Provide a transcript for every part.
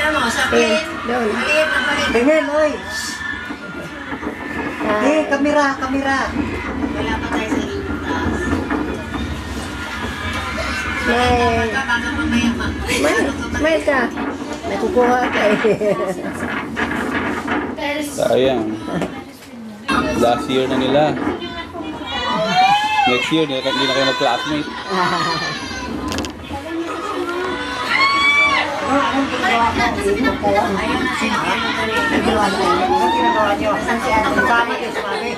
Tingnan mo, sa plate. Doon. Maliit na palit. Tingin, oy. Kamera. Wala pa tayo sa itas. May, Baka mamaya pa. may ka. Nakukuha ka eh. Sayang. Last year na nila. Next year, hindi na kayo mag-classmate. Ginagawa nyo. Sama kayo sa mami.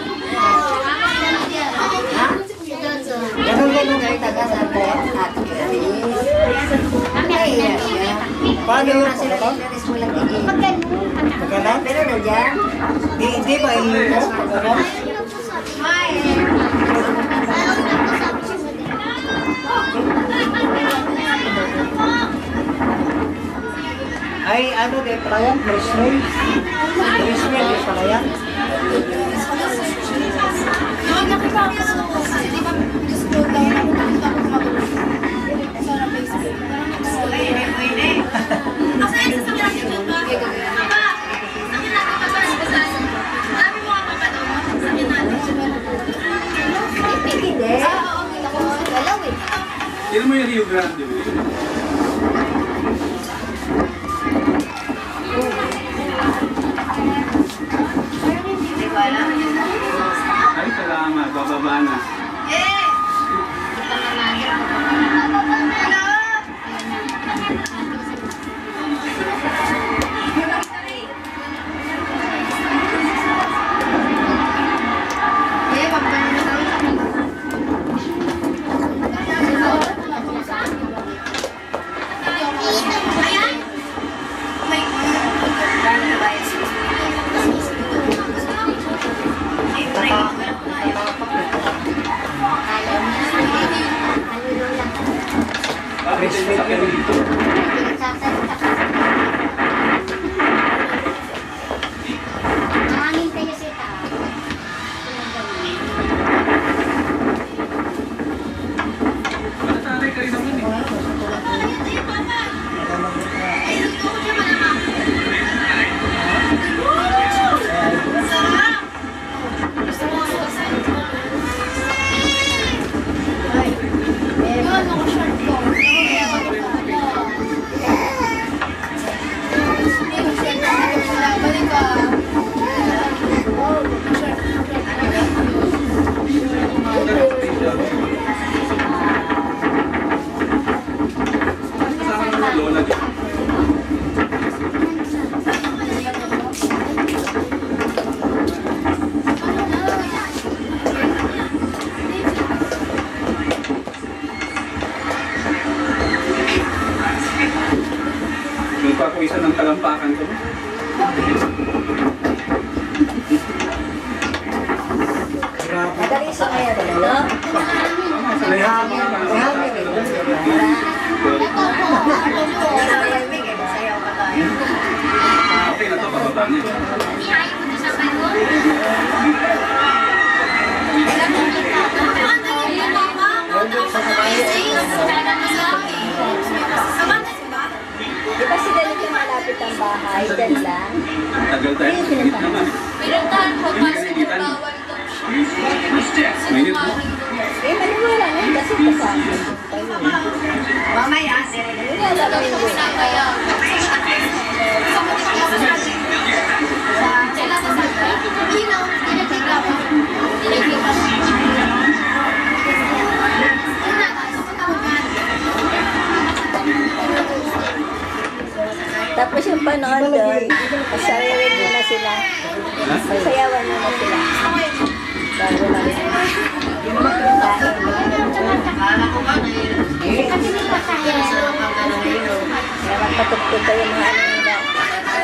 Ganun kayo taga sa Paano yun? Magkalan? Pero na dyan. Hindi ba ililo? Ay, ano din pala yan? Brisbane? Brisbane din pala yan? Yan mo yung Rio Grande. Ay, salamat. Bababa na. Brisbane yun. Sanay ka rin naman eh. Kasama mo ng lola din. Nagpapawisan ng talampakan ko. Madali sa kaya no? May hangin. May hangin. Okay na to, pababa niya. Di ba sila dito malapit ang bahay? Diyan lang. Tagal tayo. Minit naman. Pinuntahan ko kasi Pinagkaitan. bawal daw siya. Minit mo. Eh, maniwala na yun kasi kasama. Mamaya, Maniwala na yun. Kaya, sila sa sakya, tinagigla ko. Tinagigla ko. Tapos yung panood doon, pasayawin mo na sila. Pasayawan mo na sila. Bago lang. Akala ko ba na yun? Kaya magpatugtog kayo mga ano nila.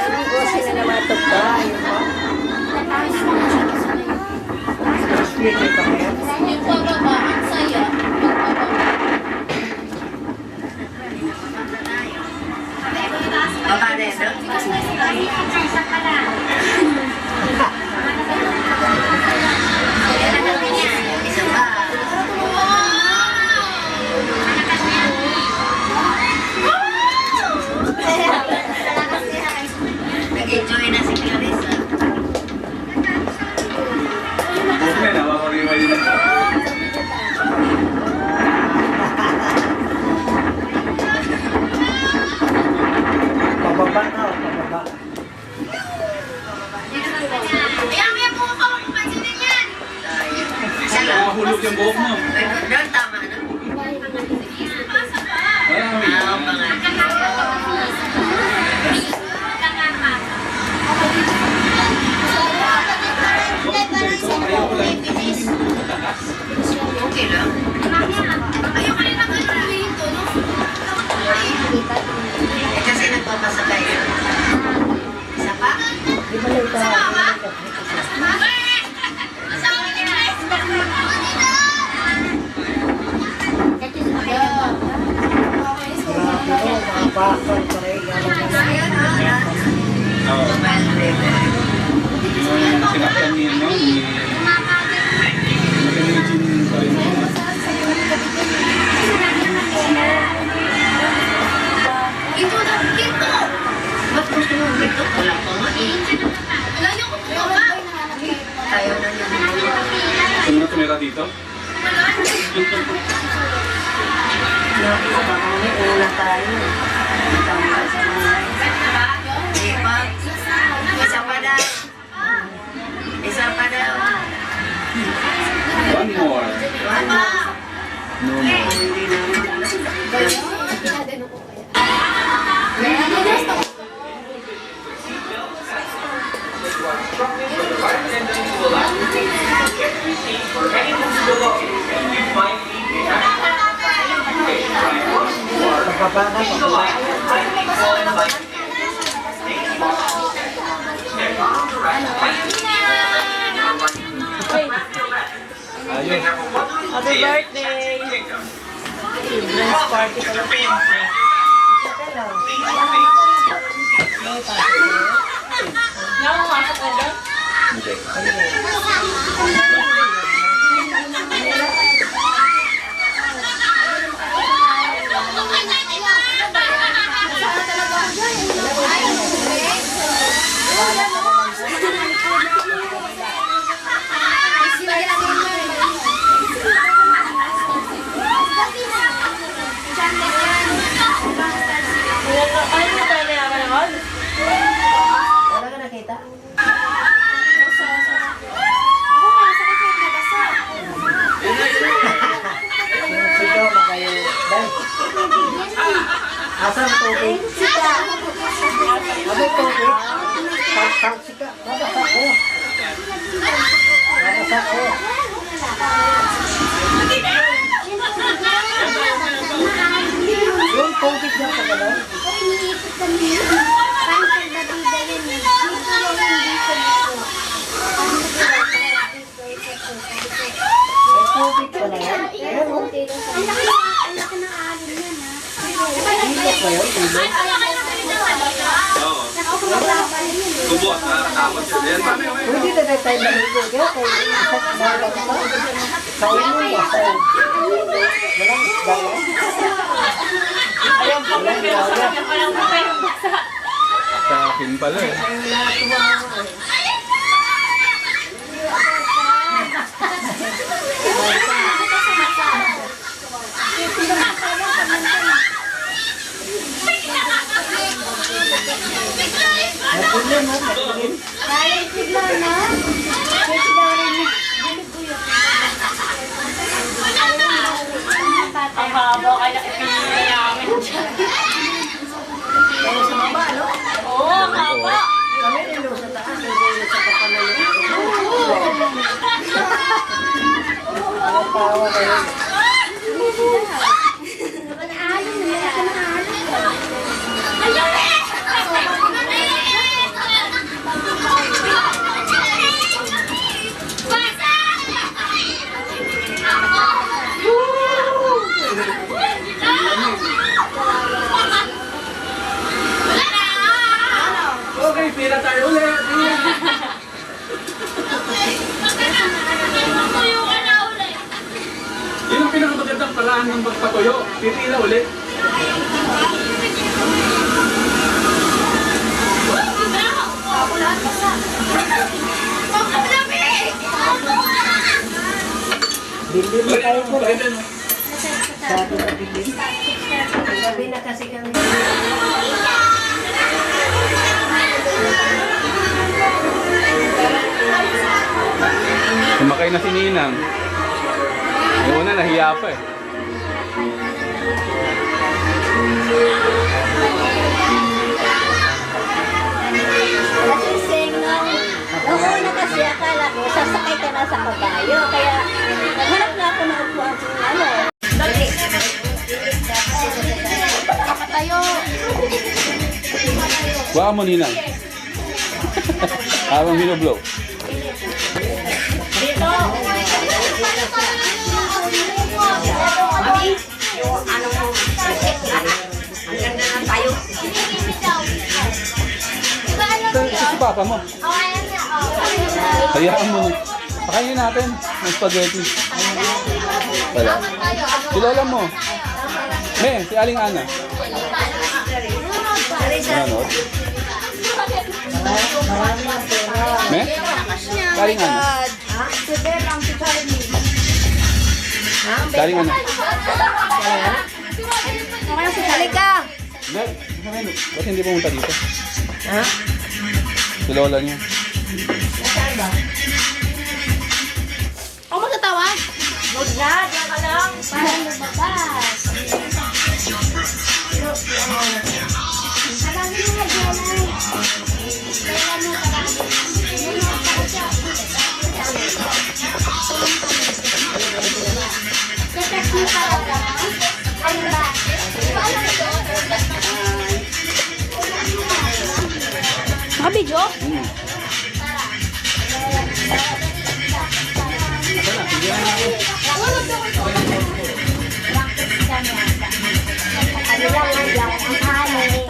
Ang boses na naman tugtog. Yung pababa, ang saya. Baba na yun. Isa pa. buhok mo. Doon, tama na. Marami. Oo, pangalan. Ayaw ko lang. Okay lang. Eh, kasi nagpapasakay yun. Isa pa? Di ba lang ito? Grabe ko, mga bakal pa rin. Oo. Yung sinaktan niya, no? Eugene pa rin. Ito na, ito! Ba't gusto mo dito? Wala pa nga eh. Layo ko po ba? Ayaw na niya. Gusto mo na tumira dito? Baka may ulan tayo. Tama sa mga. Di ba? Isa pa daw. Isa pa daw. One more. One more. No more. Hindi naman. Magkabana pa. Ayun. Happy birthday! Children's party pala. Nakapasok ka doon? Hindi. Ano mo tayo nayaman naman? Wala ka nakita? Sigaw na kayo. Dahil. Asan ang tubig? Abay tubig. Sika. Babasa ko. Babasa ko. Yung tubig na pagalaw. May tubig pala yan. Meron. Ilok ba yun? Ilok? Oo. Kubot, nakakapot siya. Yan, mami, okay. Pwede na na tayo maligo. Kaya kay isang balat pa. Sayo mo ba? Sayo. Walang isda yan. Ayaw po, pero sa kanya pa lang po tayo basa. Sa akin pala eh. Matulin mo, matulin. Ang haba, kaya ipinili namin dyan. Kaya sa baba, no? Oo, ang haba. Kami nilo sa taas, nilo sa kapanalit. Ang tawa na yun. Okay, pila tayo ulit. Yun ang pinakamagandang paraan ng magpatuyo. Pipila ulit. Bilhin mo tayo po. Pwede no? Sabi na bilhin. Gabi na kasi kami. Sumakay na si Ninang. Nahiya pa eh. Kasi sing, nung una kasi akala ko, sasakay ka na sa kabayo. Kaya, naghanap na ako ng upuan kung ano. Tayo. Baka mo, Ninang. Habang binoblow. Dito. Mami, yung ano mo, ang ganda na tayo. Si Papa mo. Hayaan mo. Pakainin natin ng spaghetti. Wala. Si Lola mo. Me, si Aling Ana. Nanonood? Me? Si Aling Ana. Si Aling Ana. Halika! Hindi. Ba't hindi pumunta dito? Ha? Si Lola niya. Ako magtatawag? Huwag na, diyan ka lang. Para lumabas. Nakabidyo? Ano lang, ang lang, ang honey.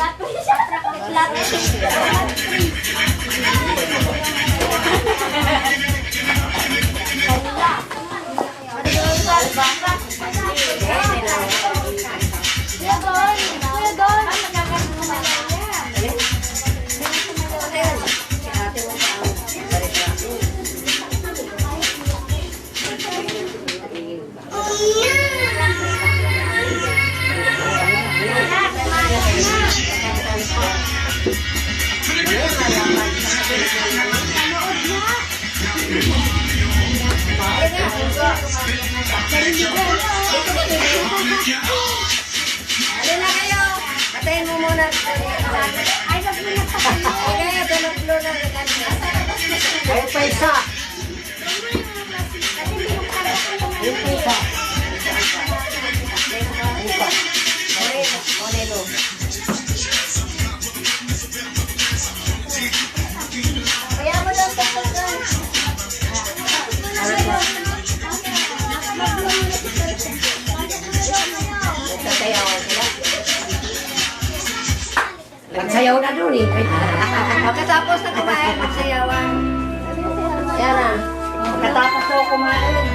Ano na kayo? Patayin mo muna. Ay, nag-blue na. Kaya, nag-blue na. Ay, pa isa. Yung pa isa. Onelo. Kaya mo lang ito. Nagsasayawan sila. Nagsayaw na doon eh. Pagkatapos na kumain, magsayawan. Yan na. Pagkatapos ko kumain.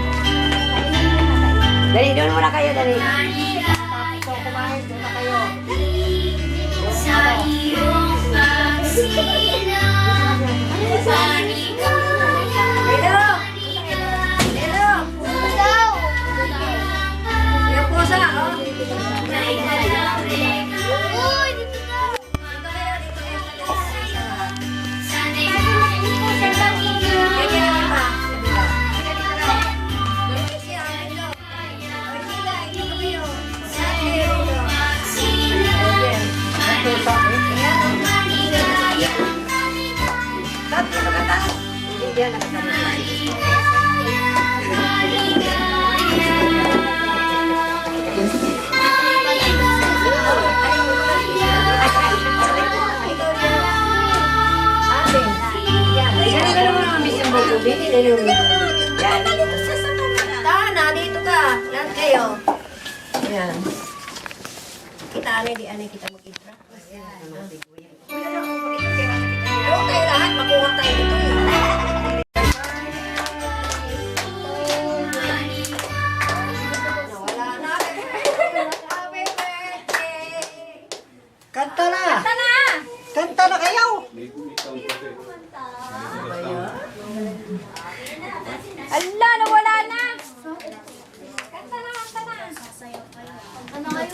Dali, doon muna kayo, dali. Pagkatapos ko kumain, doon na kayo. Sa iyong pagsilang, paligaya. Dito! Dito! Daw. Yung pusa, oh. May kalawin. Uy, dito ka. Sana'y namin sa pag-ingat. Ganyan naman ba? Sa iyong pagsilang, paligaya. Tatlo na kata. Hindi yan nakatawa. Yan. Tana, dito ka. Lahat kayo. Ayan. Kita ano, di ano kita mag-intra. Okay, lahat. Makuha tayo dito. Nawala na. Happy birthday. Kanta na. Kanta na kayo. Ala, nawala na. Kanta na, kanta na. Ano kayo?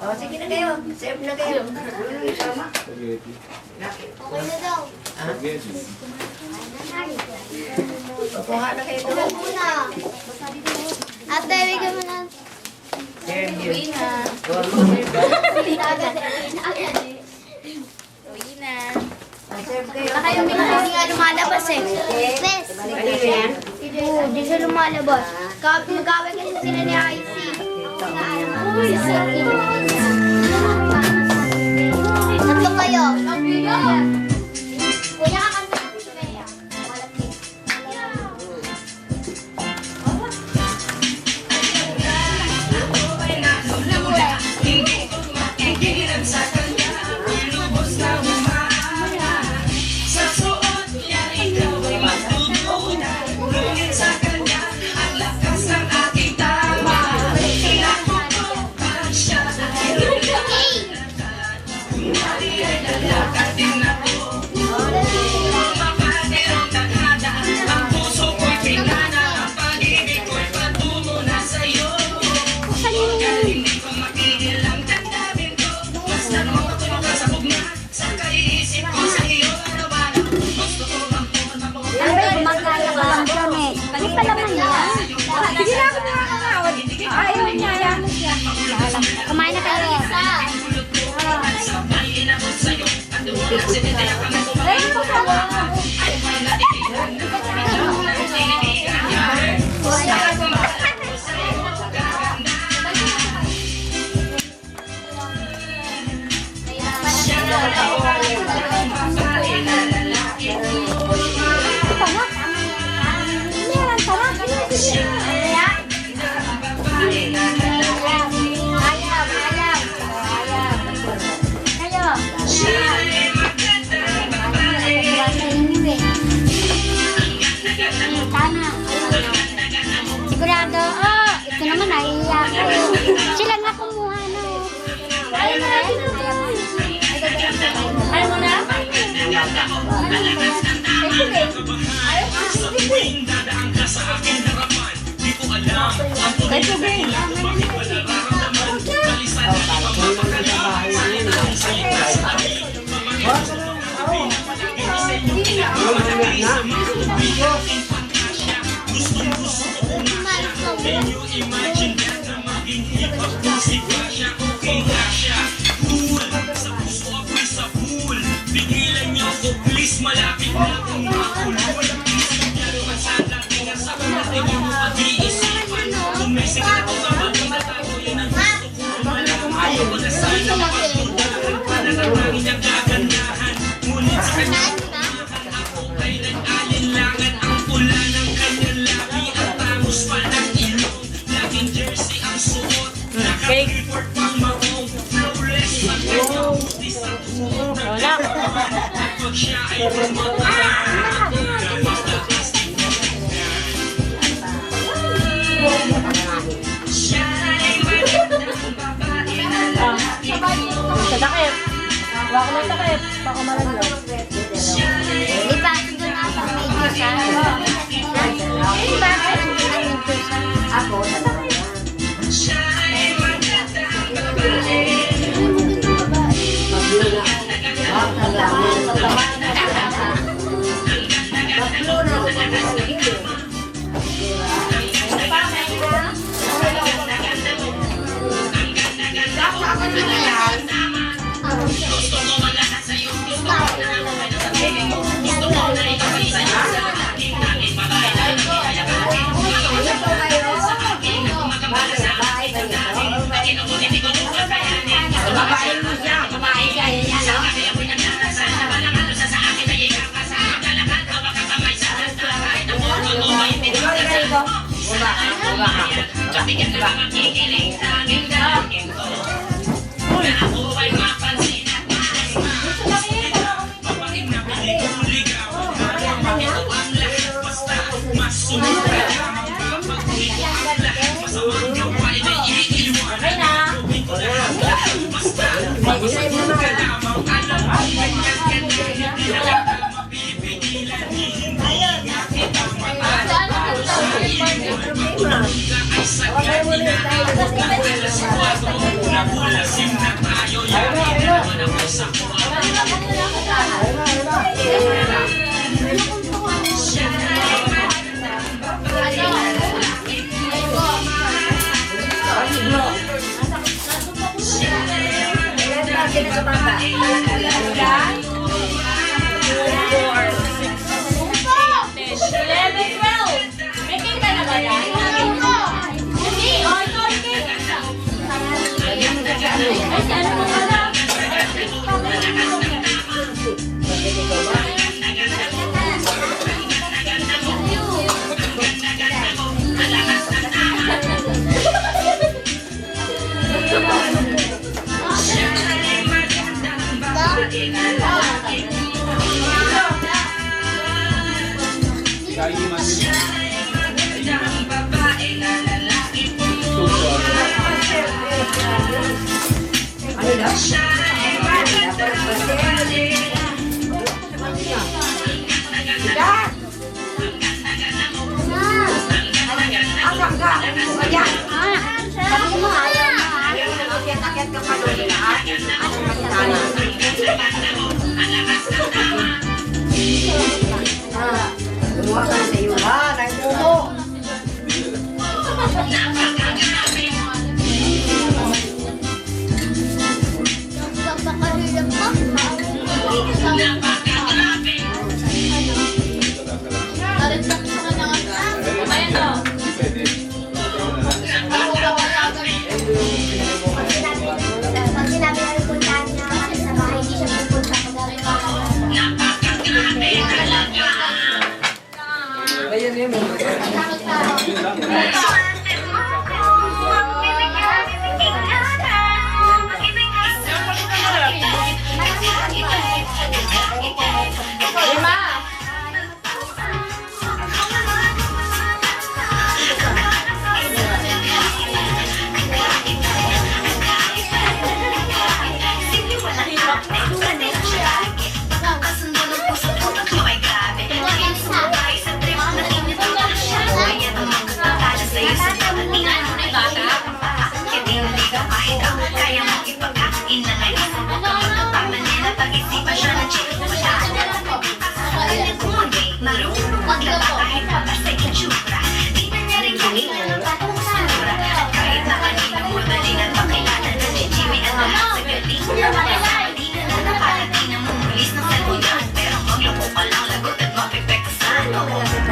Oh, sige na kayo. Serve na kayo. Spaghetti. Okay na daw. Kukuha na kayo. Upo muna. Ate, bigyan mo na. Uwi na. Uwi na. Baka yung hindi nga lumalabas eh. Bes. Oo, di siya lumalabas. Magkawin kasi sila ni IC. Tatlo kayo. Kuya, kakanta ko si Bea. Kumain na kayo. Sigurado, ito naman naiiyak ko. Sila nga kumuha, no? Ayaw mo na. Ayaw mo na? Malapit na kung makulul. Pero sana pinasa ko natin yung pag-iisipan. Kung may sikreto ka ba, tinatago yan ang gusto ko malaman. Ayaw ko na sana mapagpuntahan pa na naman ang kagandahan. Ngunit sa kanya ako kailan alinlangan ang pula ng kanyang labi at tangos pa ng ilong. Laging jersey ang suot, naka-report pang maong flawless ang kanyang putis ang suot. Pag siya ay Sadakit. Wala ko ng takip. Baka malaglag. Di ba? Ito na sa medyo siya. Di ba? Ako, sadakit. Nagulasing na tayo. Kaiman yun. Ang babae na lalaki Sugar. Ano na? siya ay magkakabali. Asan ka? Ayan. Sabi mo, ayaw na. Akit-akit ka pa doon na. Gumawa ka na sa iyo. Nagmumo. Pagpakalilap mo. Pag sinabi namin puntahan niya sa bahay, hindi siya pupunta. Ayan yun.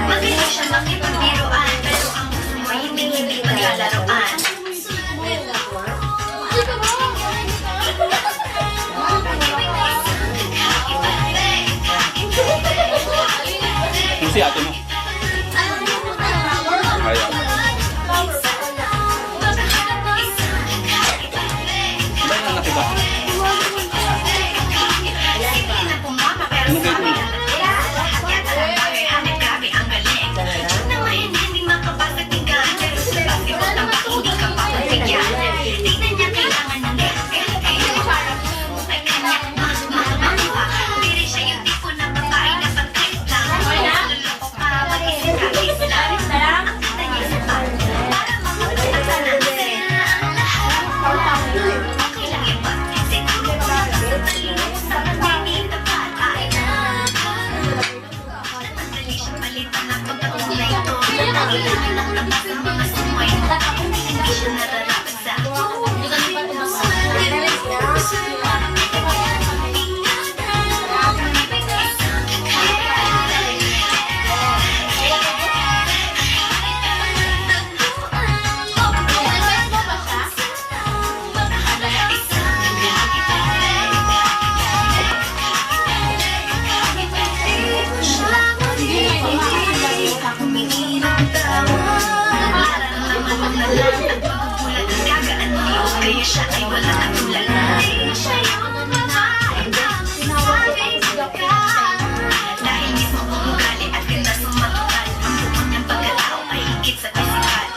Magaling siya makipagbiruan, pero ang gusto mo hindi paglalaroan. Yung si ate mo. Ayaw. Ba yung anak iba? Ano kayo mo? Kaya siya ay wala katulala. Siya yung babae na sabing ka. Dahil mismo umugali at ganda sumatutal. Ang buong niyang pagkatao ay higit sa pisikal.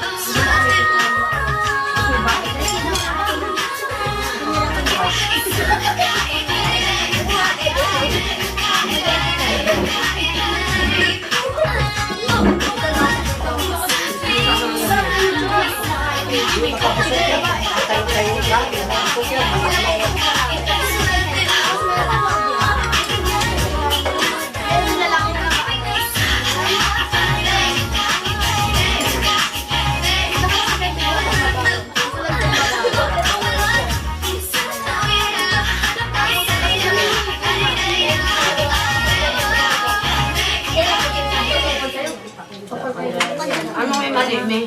Ano may mali, may?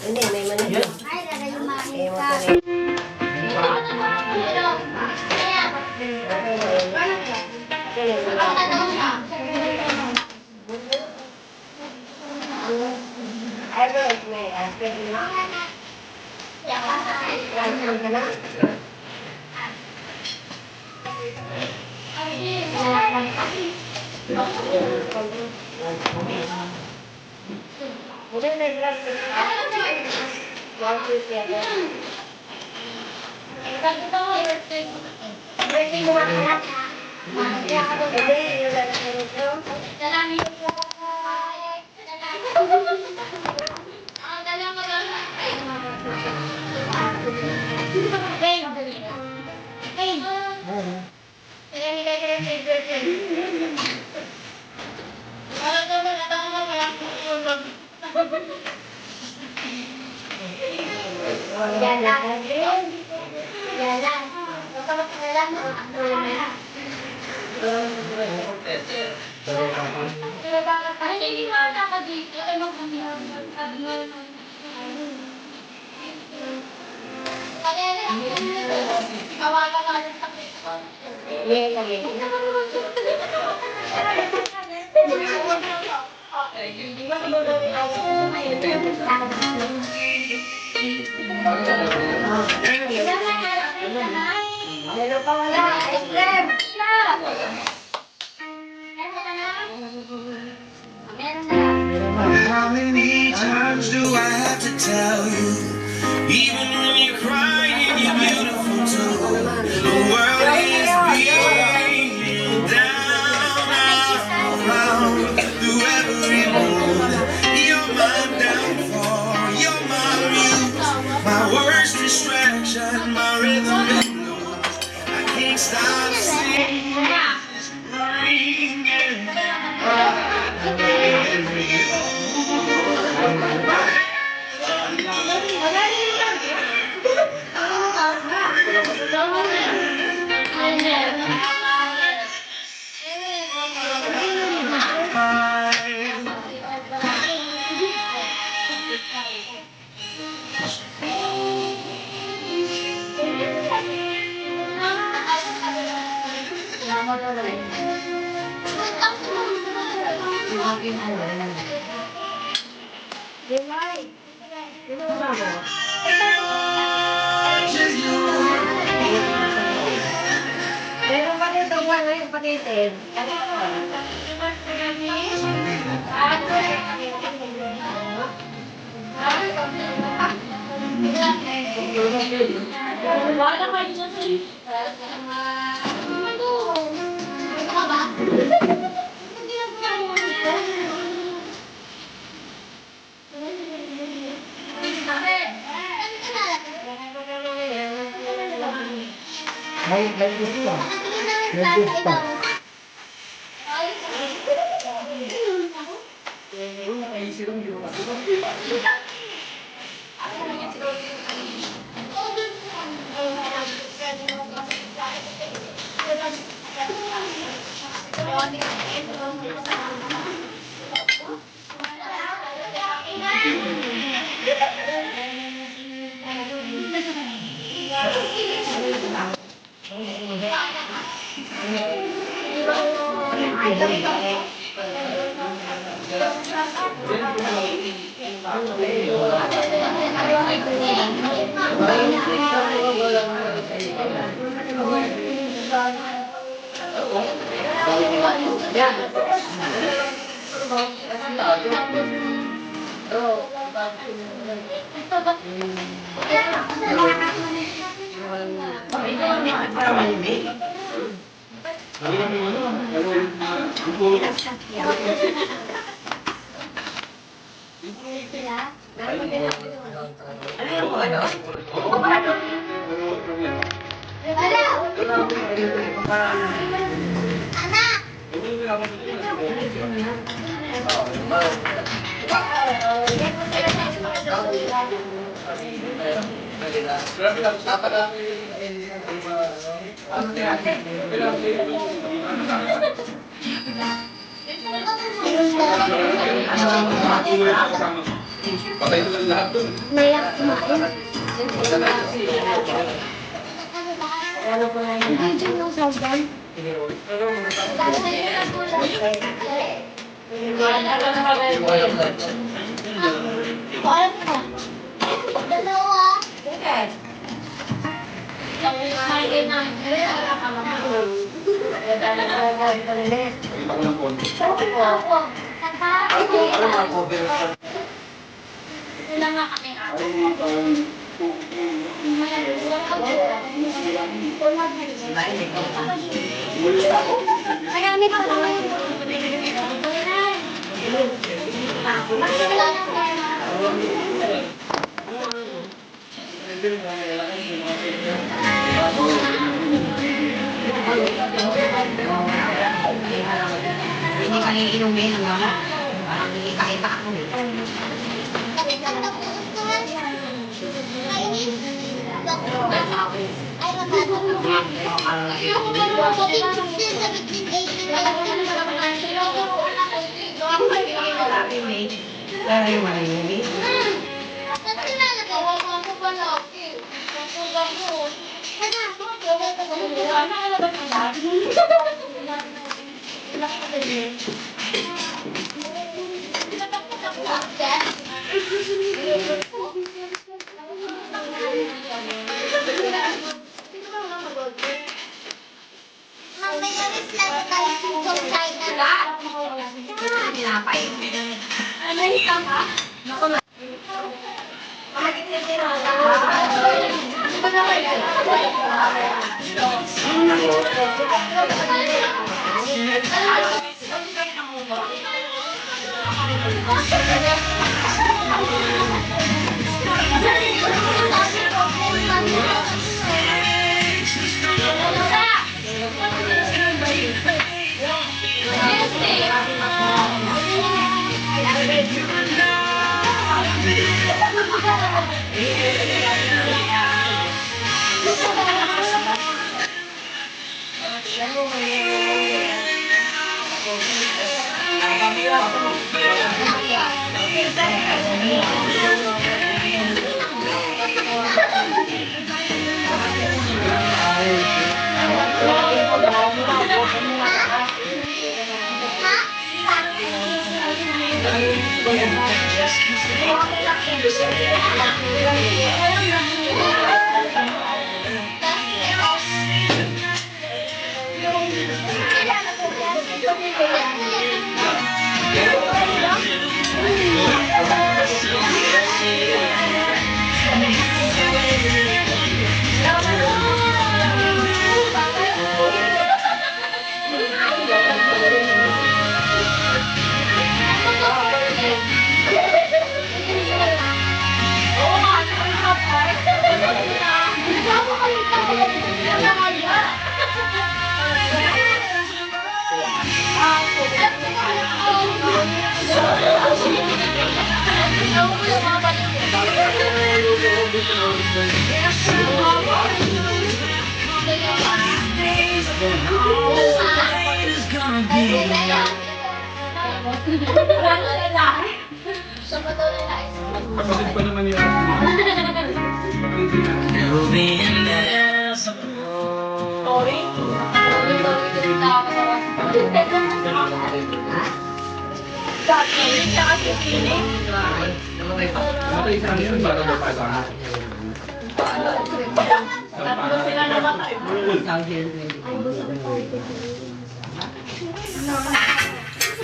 Hindi, may mali. Ay, nagayumahin ka. Ay, How many times do I have to tell you? Even when you're crying, you're beautiful too. The world is beating you down, around, through every mood. You're my downfall, you're my muse, my worst distraction, my rhythm and blues. I can't stop singing, ringing. Patay na lahat dun. Nayak kumain. Hindi yung sabon. Alam ka. Dalawa. na nga kami ate. Marami pa naman yung Hindi ka iinumin ang gama. Parang kahit ako eh. Ay, malimi. Kapatid pa naman yun. You'll be in there. Matay sa amin para mapasama.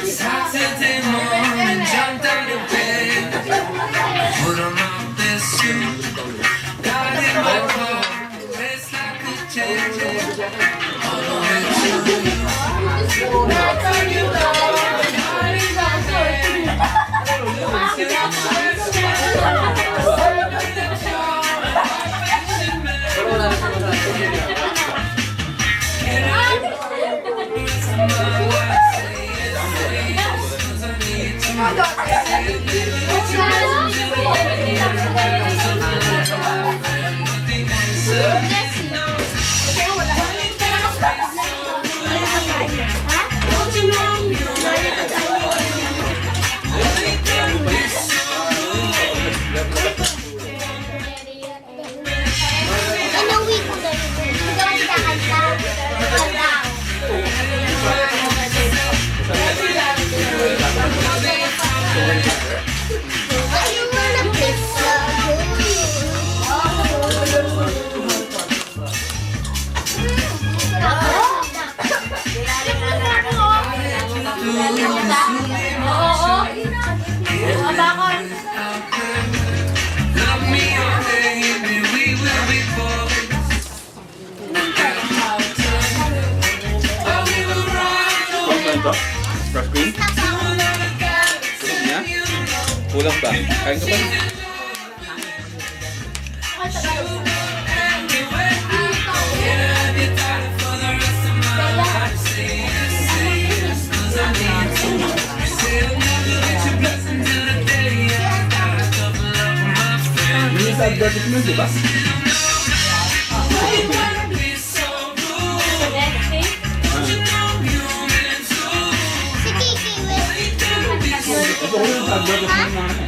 Saturday morning, jumped out of bed, put on my best suit, got in my car, raced like a jet, all the way to New York. Now turn you on, bodies on bed, losing my ice cream? Gusto niya? Kulang ba? Kain ka pa? Hindi sa advertisement, di ba? Si Kiki, wait. Ito ko yung sa advertisement na ano.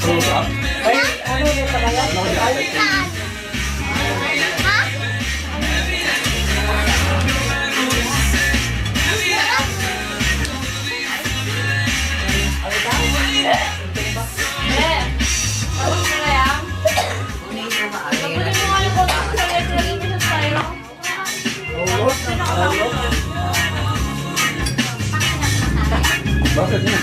Close up. Ay, ano yung talaga? Ay, Saan? Ha? Bakit niya?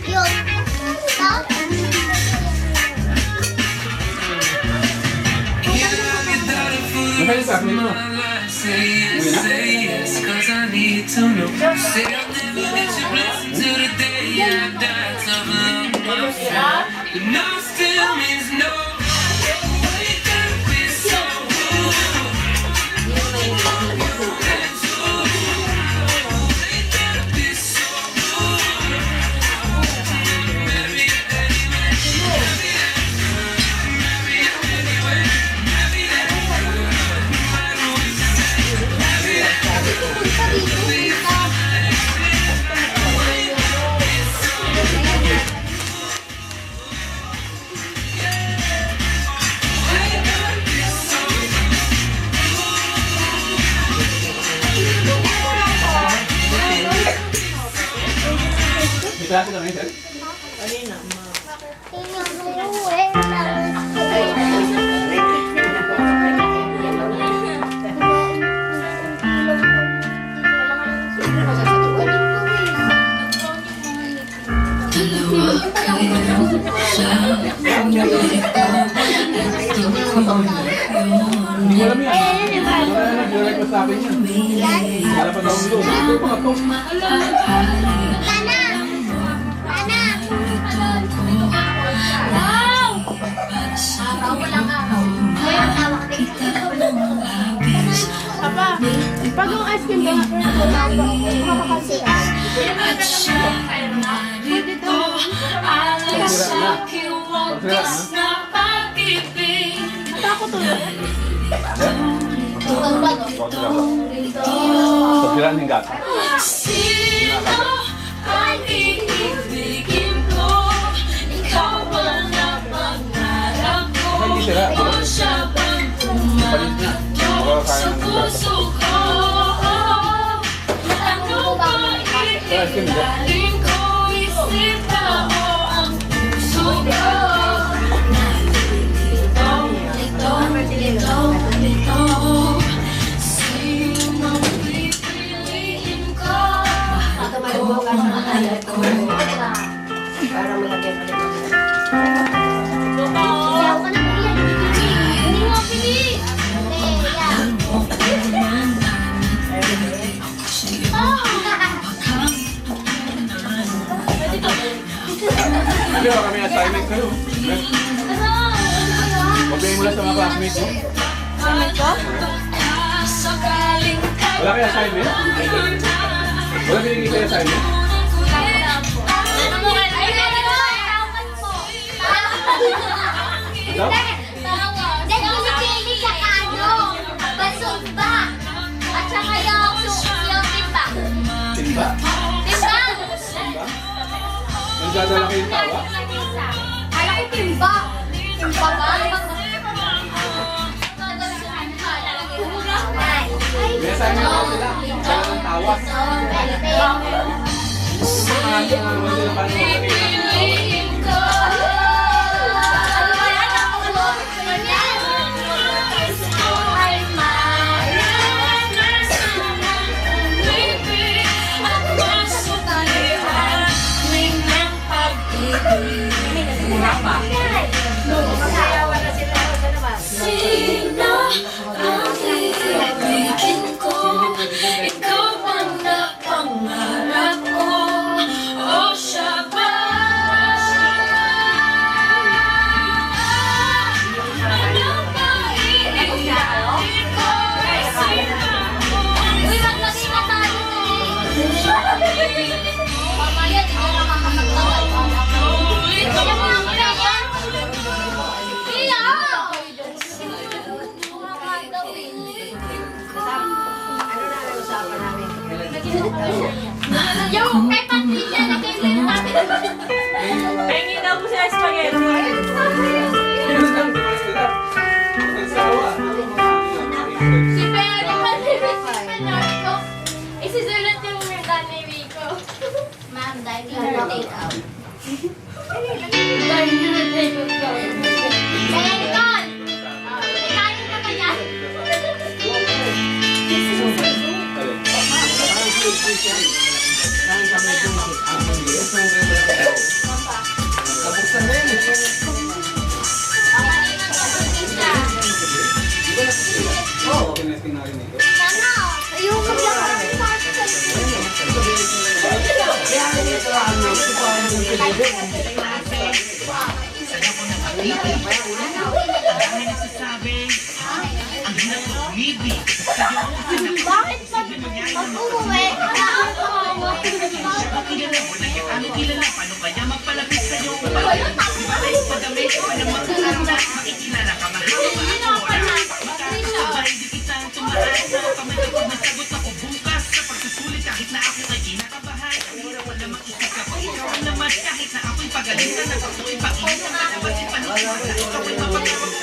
Yun. Saan? Masaya sa akin mo. May klase ka ngayon, sir? Hindi ko alam yan. Wala na nag-request sa akin yan. Wala pa download. Ito pa ito. Papa, pag yung ice cream ba, makakasi. Natakot tuloy. Pagkiraan ng gata. Hindi sila. Palit niya. Makakaya ng gata. Ice cream, di ba? Hindi ba kami assignment kayo? Mabihin mo lang sa mga classmates mo. Wala kayo assignment? Wala binigay kayo assignment? Ikaw? Timba? Nagdadala kayong tawa? Kala ko timba. Timba ba? May assignment ako sila. Wala ng tawa. Wala sila paano makakita. Masayawan na sila. Yung kay Patricia na kayo yung namin. Pengi daw po sa spaghetti. Si Pero Patricia isisulat yung nanay Rico. Ma'am, dahil yung take out. Dahil yung take out. Kaya Nicole! Ikain ka ba yan? Nabuksan na yun. Oo. Sana! Ayoko lang. Marami nagsasabi, ang hirap umibig. Bakit pag-uwi? Ano kilala, paano kaya magpalapit sa'yo? Pagpapalay pa damit, walang magkakanda, makikilala ka mahal. Makakasabay, di kita tumaasa. Pamalik pag nasagot ako bukas sa pagsusulit kahit na ako ay kinakabahan. Pero wala mag-isip ka pag ikaw ang naman kahit na ako'y pagalitan at ako'y pakinig. Malabasin pa nung ikaw ay mapagawag.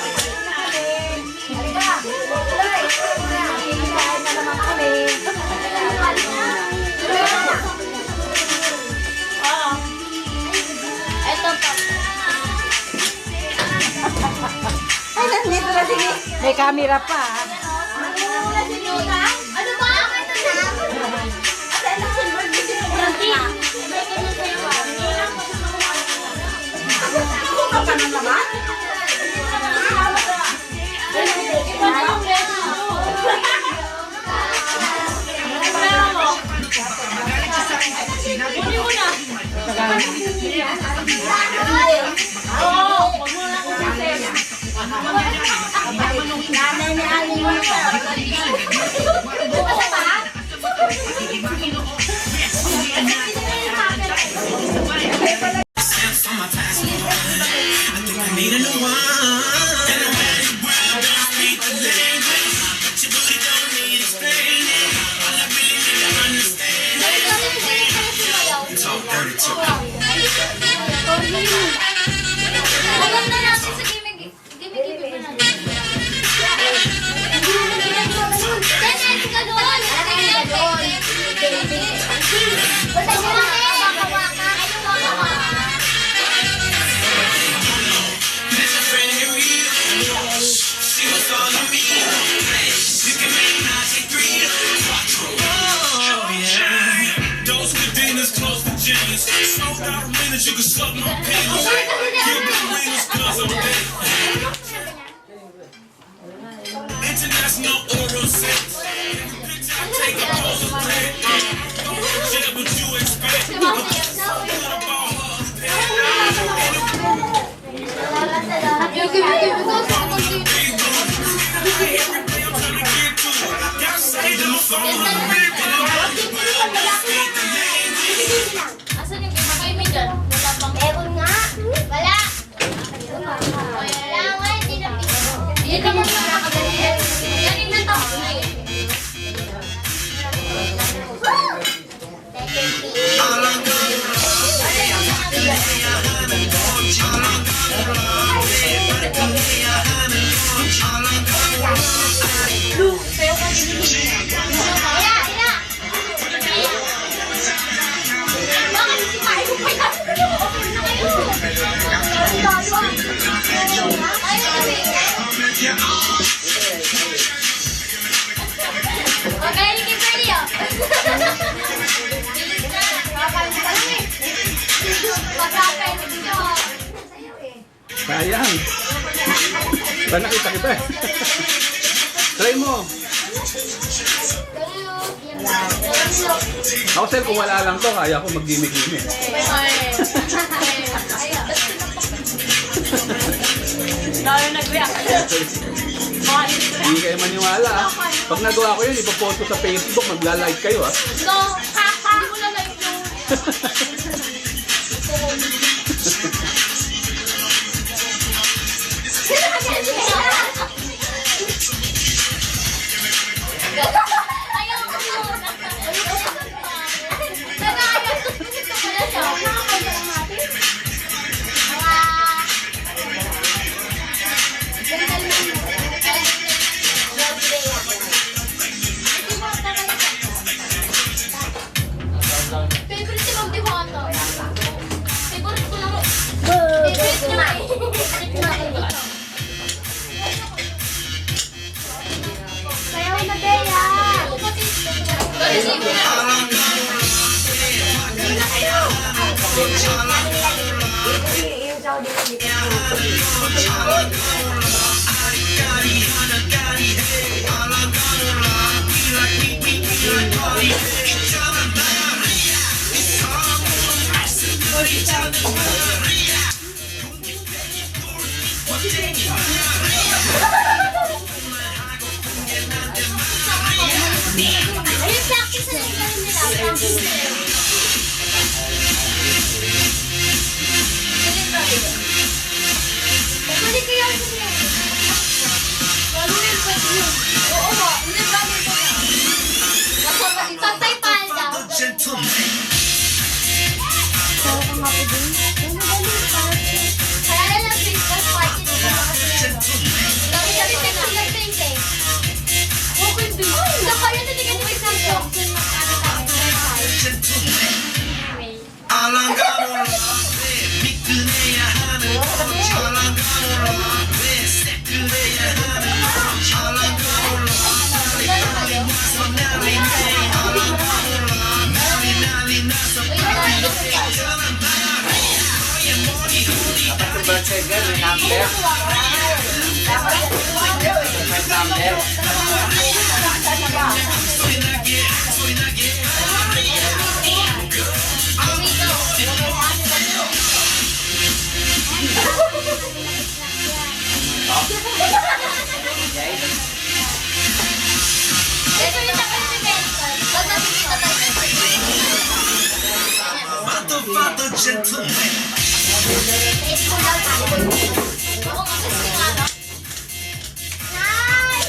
Ito pa. Ay, nandito na sige. May camera pa. Ano ba? Kunin mo na. Oo, huwag mo na kung Nanay ni Aling mo. Need a new one. And I'm ready, well, don't speak the language. But your booty don't need explaining. All I really need to understand. Talk dirty to me. Maganda natin sa gimmick. Gimmick pa natin. Dennis, ka doon! Ka doon! Basta mo na eh! Waka-waka! Ayun, waka-waka! There's a friend in real. She was all of me. You can make Nazi 3, 4. Oh, yeah. Those good dinners close to James. Sold out minutes, you can suck my penis. Give me winners, cause I'm dead. International oral sex. Bitch, I take a pose of red. Shit, what you expect? What about her? Yung gimmick ko sa computer. Asan yung kaibigan? Wala pang ewan nga. Wala. Wala nga, hindi na hindi ka muna nakagalit. Galing na to. Bakit si Mario pa yan? Okay, hindi pa niyo. Sayang. Ba nakita kita eh. Try mo. Ako sir, kung wala lang to, kaya ko mag-gimmick-gimmick. Lalo nag-react. Hindi kayo maniwala ah. Pag nagawa ko yun, ipapost ko sa Facebook, magla-like kayo ah. No, hindi ko na like yung... Ayaw ko Ayun, practice na lang nila. Practice. Balik ko yan. Galunin ko yun. Oo ba? Hindi ba nito na? Pantay pala. Kaya na lang Christmas party nila. Gabi-gabi ka na. Nag-painting. Okay din. Kaya na tingin mo isang joke. Birthday girl, may number. May number. Ito yung nakasimental. Pag nakikita tayo. Ito lang tayo. Ako kasi sinara. Nay!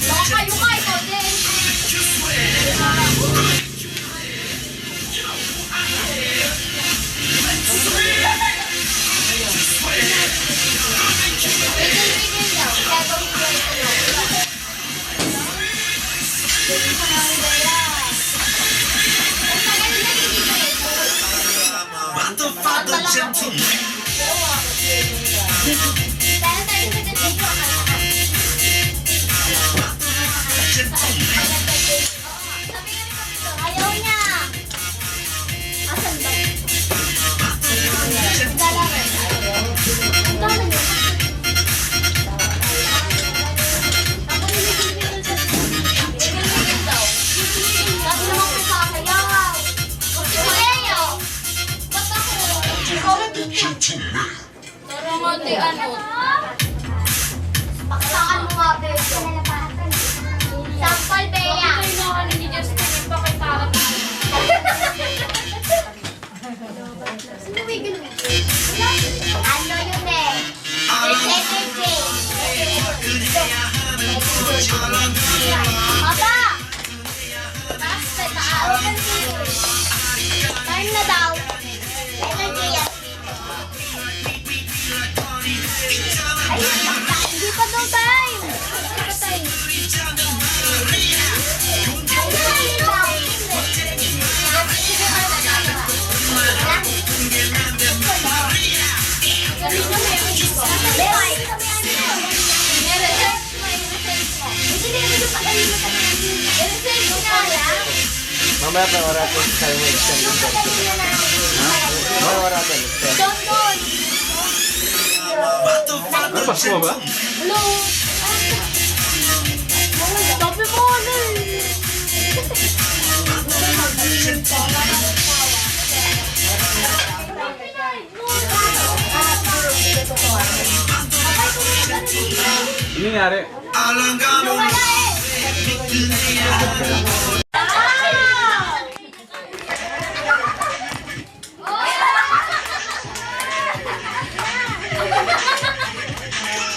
Baka kayo ka, ikaw din. Wiggle daw. Gagawin ko ito. Ayaw niya. Asan ba? Ang dami niya. Ako nilagay sa wiggle daw. Sabi naman ko sa kayaw. Leo! Ba't ako? Tara mo, ano? Paksakan mo nga, Beto. Sampal, Bea. Ano yun eh? Letter J. Papa! Taas sa taas. Turn na daw. Letter J yan. Ay, hindi pa daw time. Hindi pa time. Mamaya pa oratin sa mo extended version. Mamaya oratin extended. Napas mo ba? Hello? Sabi ko ano eh. Ano nangyari? Wala eh.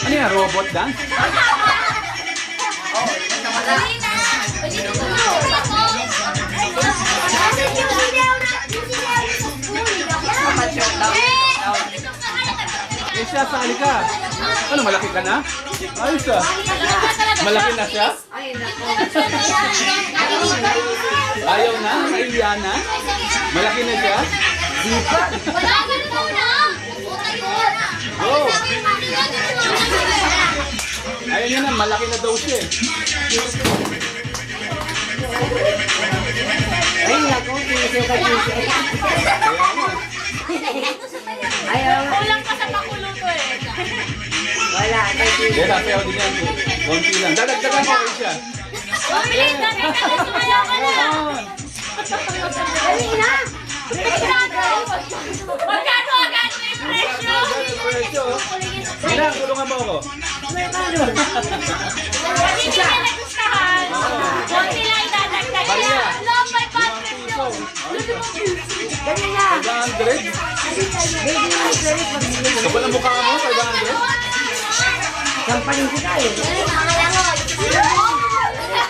Ano yan? Robot dance? Eh siya, sali ka. Ano, malaki ka na? Ayos ah. Malaki na siya? Ayaw na? Nahiya na? Malaki na siya? Wala, ganun na. Go! niya na, malaki na daw siya eh. Ay, naku, piso ka piso. Ayaw. Kulang ka sa pakulo ko eh. Wala, kay piso. Hindi, nasayaw din yan. Konti lang. Dadagdagan ko kayo siya. Bilis na rin. Sumayaw ka na. Dali na. Magkano agad may presyo? Presyo. Sina, tulungan mo ako. Kasi hindi ka nagustahan. Konti lang idadagdag Maria. niya. Long may 5 piso. Dali na. 500? Baby, may credit pag-ibig. Kapal ang mukha mo, 500? Sampalin ko tayo.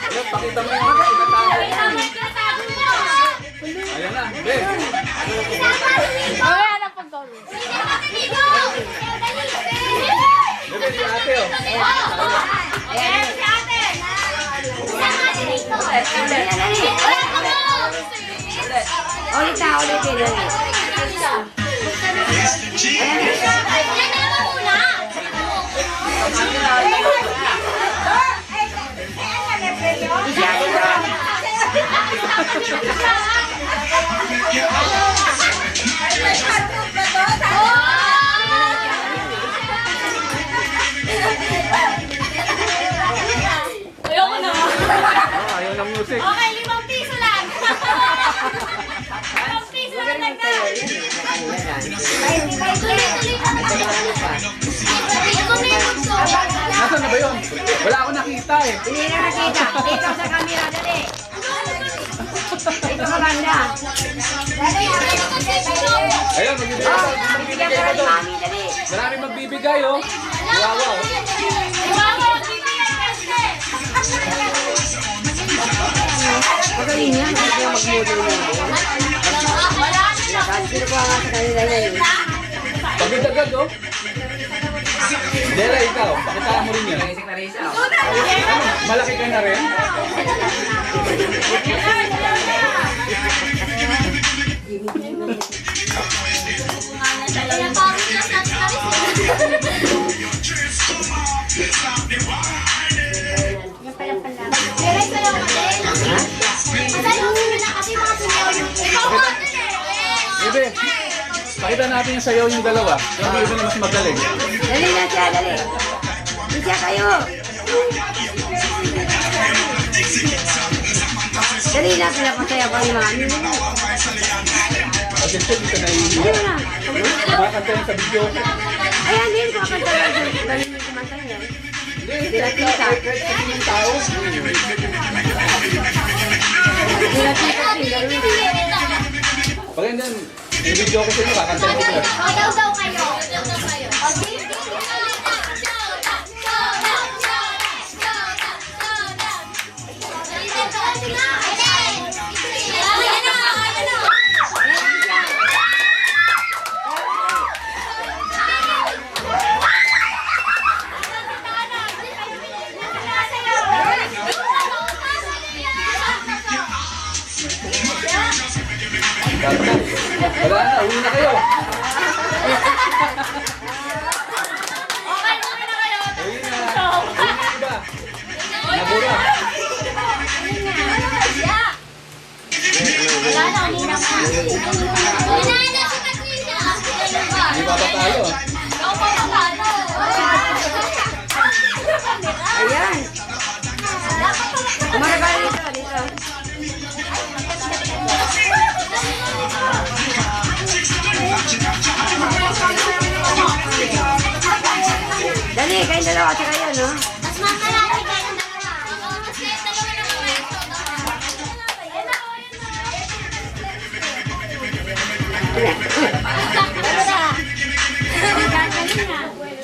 Ayan, pakita mo yung tinatawa. Ayan na, be. Mamaya na pagkaroon. Bebe, si ate oh. Ayan si ate. Dali na, dali. Ulit na, ulitin. Dali. Ayoko na. Oh, ayaw ng music. Okay, 5 piso lang. 5 piso lang dagdag. Nasaan na ba yun? Wala ako nakita eh. Hindi na nakita. Dito sa camera, dali. Dito sa banda. Ayun, magbibigay Oh, ka. bibigyan Magbibigay ka ka rin ni doon. Mami, dali. Maraming magbibigay oh. Wawa oh. Magaling yan. Hindi ko mag-model mo. Sino ko nga sa kanila yan. Pagdagdag oh. Dela, ikaw. Pakitaan mo rin yan. Malaki ka na rin. Bebe, pakita natin yung sayaw yung dalawa. Yung iba na mas magaling. Dali na siya, dali. Isa kayo. Dali na, pinapasaya pa ni Mami. Kasi ito, dito na iiyak. Dali na. Makakanta yan sa video. Ayan din, kakanta lang. Dali mo kumanta yan. Hindi, nakita. Kahit sa yung tao. Hindi na kita sin, dali mo. Pag yan, yung video ko sa inyo, kakanta ko sila. Daw kayo. Kanta. Wala na, uwi na kayo. Okay, okay na kayo. Uwi na. Uwi na iba. Nabura. Wala na, hindi na pa. Hindi pa tayo. Ayan. Umarga dito, dito. Dali, kayong dalawa, tsaka yan, no? Mas mamalaki ka ng dalawa. Mas dalawa na mga ito.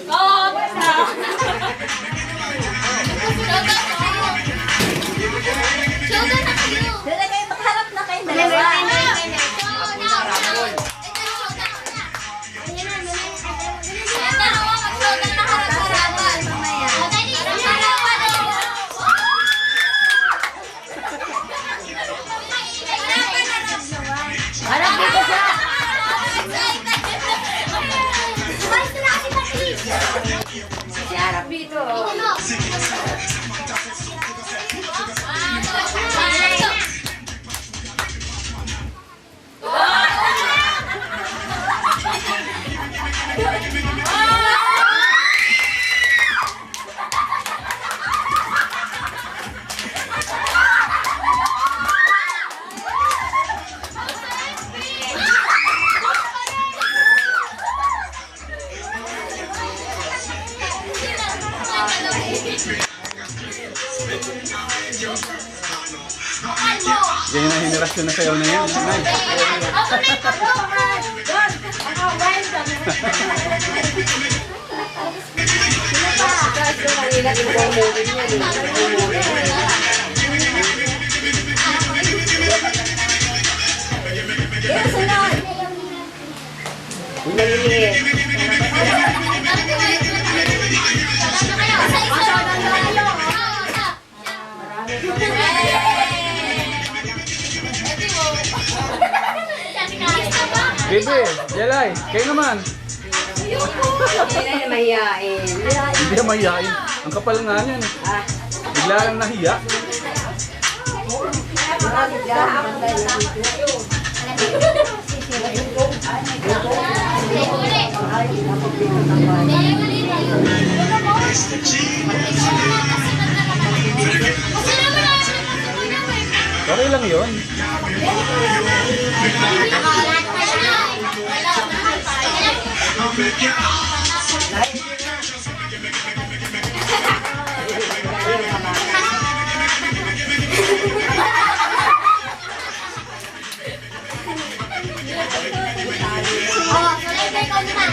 Oo, basta. Sugar na kayo. Dala kayo, magharap na kayong dalawa. Harap dito siya. Umalis na kasi pati. henerasyon na sayaw na yan. Nay. Ako na ito. Bibi, Jelay, kayo naman. Mahihain. Hindi na mahihain. Ang kapal nga niyan. Bigla lang nahiya. Okay lang yun.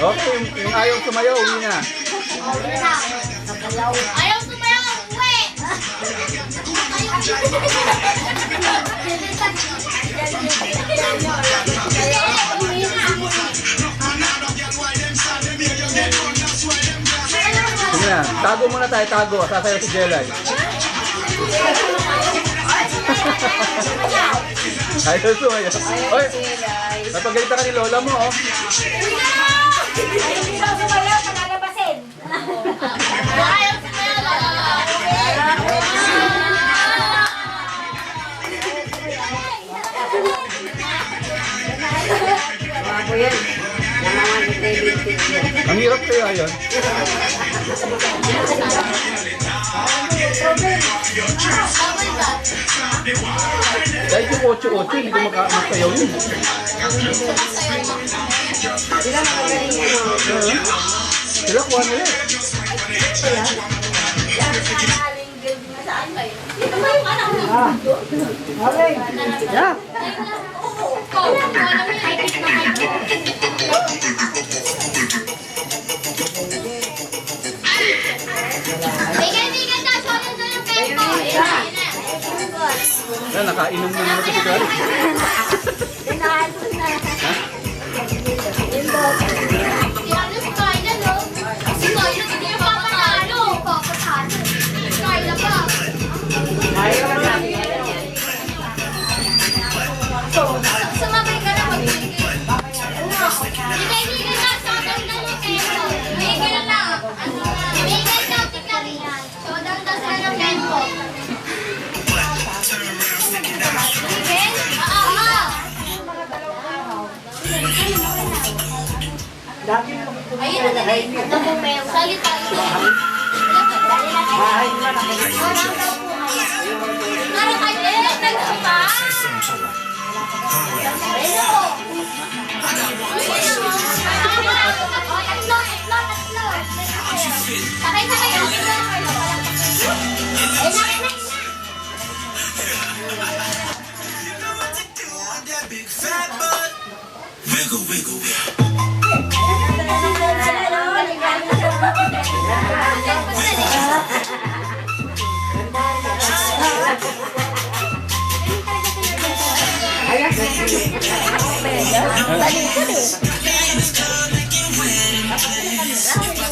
Okay, yung ayaw sumayaw, uwi na. Ayaw sumayaw, uwi! Sige na, tago muna tayo, tago. Sasayaw si Jelay. Ayaw sumayaw. Oy, napagalitan ka ni Lola mo, oh. Hindi daw sumayaw, palalabasin. Ayaw sumayaw, Ako yan. Ang hirap kaya yun. Kahit yung 8-8, hindi ko makasayaw yun. Sila nakagaling yun. Sila kuha nila. Okay. Yeah. Bigay-bigay na, solid na yung tempo. Yan, nakainom na naman si Kari. Ano si Kyla, no? Si Kyla, hindi yung papatalo. Si Kyla pa. Sumabay ka na, magbigay. Bigay-bigay na, solid na yung tempo. Bigay na. Bigay na, si Kari. Solid na yung tempo. Bigay? Oo. Ayun na, dali. Salita ito. Parang kayo, nagsupa. Tatlo. Sakay.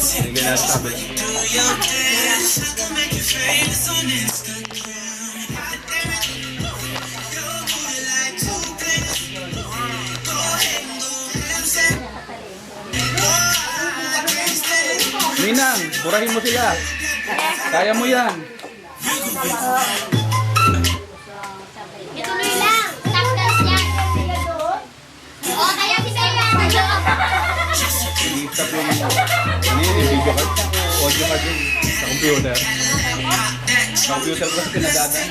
Sige na, sabi. Ninang, burahin mo sila. Kaya mo yan. Ituloy lang. Tanggal yan. O, kaya si Kaya. I-stop lang mo. Ano yun, video card? Audio card yun. Sa computer. Sa computer ko kasi pinadadaan.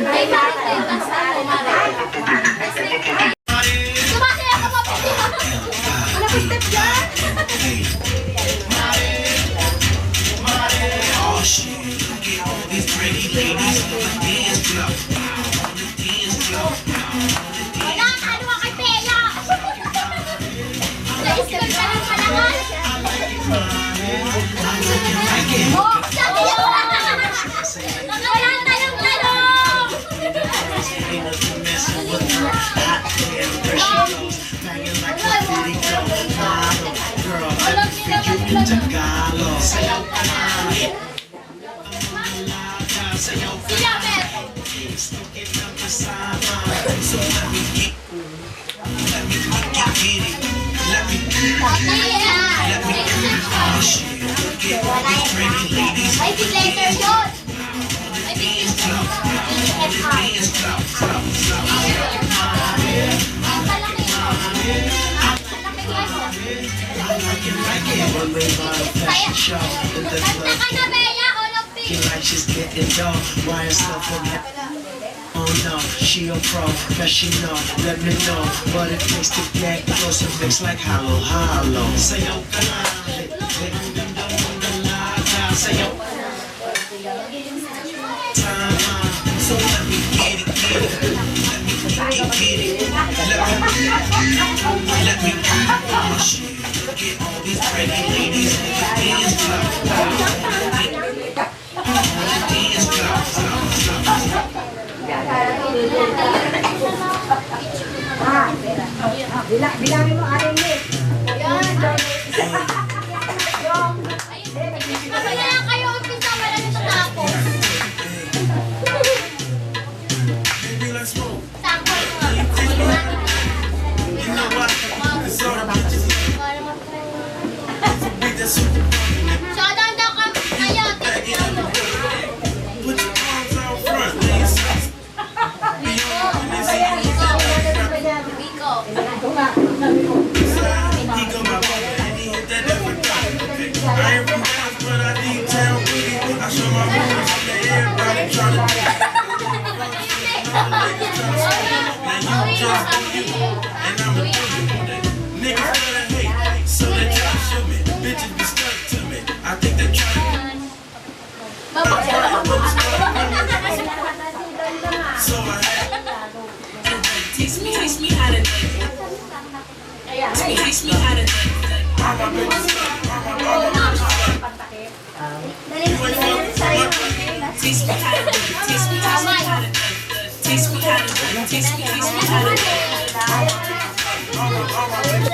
Ay, bakit din? Tapos ano, Mare? Sumasaya ka pa, Pete. Wala ko step dyan. Wala, ano ka kay Pela? Na-school ka ng palakas? Oh, sabi niya wala. Wala talong-talong. Sila, Beth. Ay, big letter yun. Ay, big letter. EFR. Malaki yun. Kaya, kanta ka na, Bea, Olympic. Like she's getting dark, why is stuff from that? Oh no, she a professional. Let me know what it takes to get close and mix like hollow, hollow. Sayaw ka na, sayaw. So let me get it, get it. Let me oh shit, get all these pretty ladies in the dance club. Dance club. Bilangin mo aling ni. Masaya lang kayo, umpisa, wala nito tapos. Sakto so, danda ka, kaya, tignan mo. Put your arms out front. Biko. He go my brother and he hit that everything. I ain't from Dallas, but I need town with it. I show my moves to everybody trying to now you just do you, and I'm a do you. Niggas better hate, so they try to shoot me. Bitches be stuck to me. I think they try to so I Teach me how to teach me how to all my bitches stuck. All my teach me how to teach me how to teach me how to teach me how to bitches